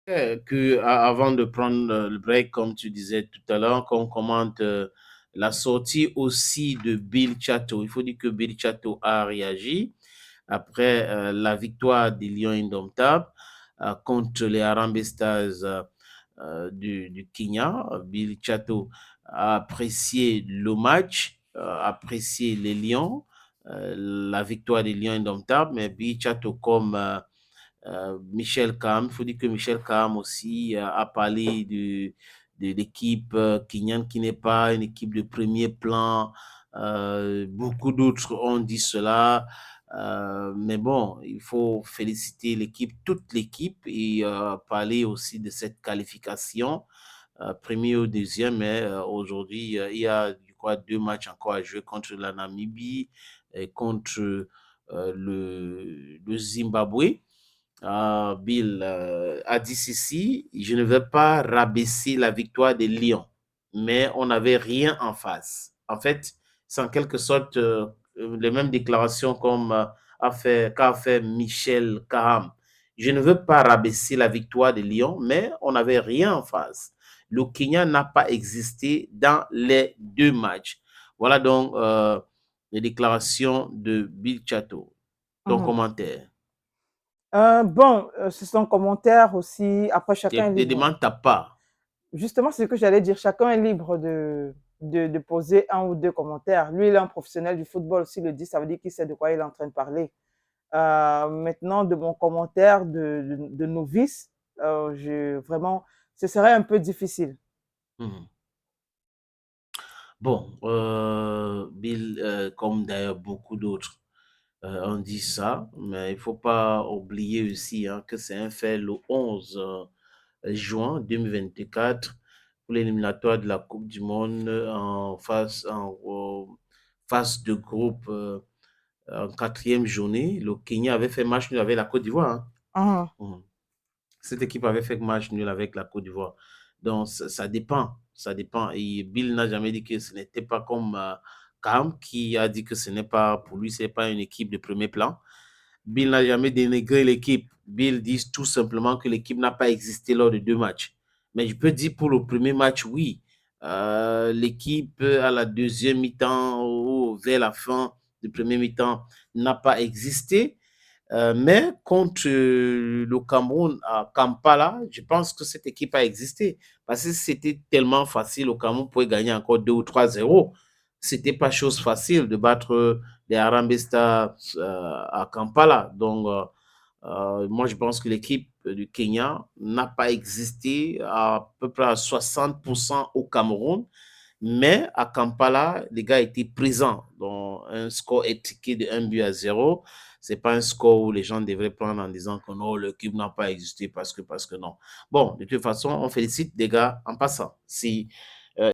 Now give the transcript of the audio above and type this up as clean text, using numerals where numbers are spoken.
Avant de prendre le break, comme tu disais tout à l'heure, qu'on commente la sortie aussi de Bill Chateau. Il faut dire que Bill Chateau a réagi après la victoire des Lions Indomptables contre les Harambee Stars du Kenya. Bill Chateau a apprécié le match, apprécié les Lions, la victoire des Lions Indomptables, mais Bill Chateau comme Michel Kam. Il faut dire que Michel Kam aussi a parlé de l'équipe kenyane qui n'est pas une équipe de premier plan. Beaucoup d'autres ont dit cela. Mais bon, il faut féliciter l'équipe, toute l'équipe, et parler aussi de cette qualification, premier ou deuxième. Mais aujourd'hui, il y a je crois, 2 matchs encore à jouer contre la Namibie et contre le Zimbabwe. Bill a dit ceci: je ne veux pas rabaisser la victoire des Lions, mais on n'avait rien en face. En fait, c'est en quelque sorte les mêmes déclarations comme qu'a fait Michel Kaham. Je ne veux pas rabaisser la victoire des Lions, mais on n'avait rien en face. Le Kenya n'a pas existé dans les 2 matchs. Voilà donc les déclarations de Bill Chateau. Ton Mhm. commentaire. Bon, c'est son commentaire aussi. Après, chacun est Te libre. demande ta part. Justement, c'est ce que j'allais dire. Chacun est libre de poser un ou deux commentaires. Lui, il est un professionnel du football. S'il le dit, ça veut dire qu'il sait de quoi il est en train de parler. Maintenant, de mon commentaire de novice, vraiment, ce serait un peu difficile. Mhm. Bon, Bill, comme d'ailleurs beaucoup d'autres, ont dit ça, mais il ne faut pas oublier aussi hein, que c'est un fait le 11 juin 2024 pour l'éliminatoire de la Coupe du Monde phase de groupe en quatrième journée. Le Kenya avait fait match nul avec la Côte d'Ivoire. Hein. Mhm. Mhm. Cette équipe avait fait match nul avec la Côte d'Ivoire. Donc, ça dépend. Ça dépend. Et Bill n'a jamais dit que ce n'était pas comme Cam, qui a dit que ce n'est pas, pour lui, ce n'est pas une équipe de premier plan. Bill n'a jamais dénigré l'équipe. Bill dit tout simplement que l'équipe n'a pas existé lors de 2 matchs. Mais je peux dire pour le premier match, oui. L'équipe, à la deuxième mi-temps ou vers la fin du premier mi-temps, n'a pas existé. Mais contre le Cameroun à Kampala, je pense que cette équipe a existé. Parce que c'était tellement facile, le Cameroun pouvait gagner encore 2 ou 3-0. C'était pas chose facile de battre les Harambee Stars à Kampala. Donc, moi, je pense que l'équipe du Kenya n'a pas existé à peu près à 60% au Cameroun. Mais à Kampala, les gars étaient présents. Donc, un score étriqué de 1 but à 0. C'est pas un score où les gens devraient prendre en disant que non, l'équipe n'a pas existé parce que non. Bon, de toute façon, on félicite les gars en passant. Si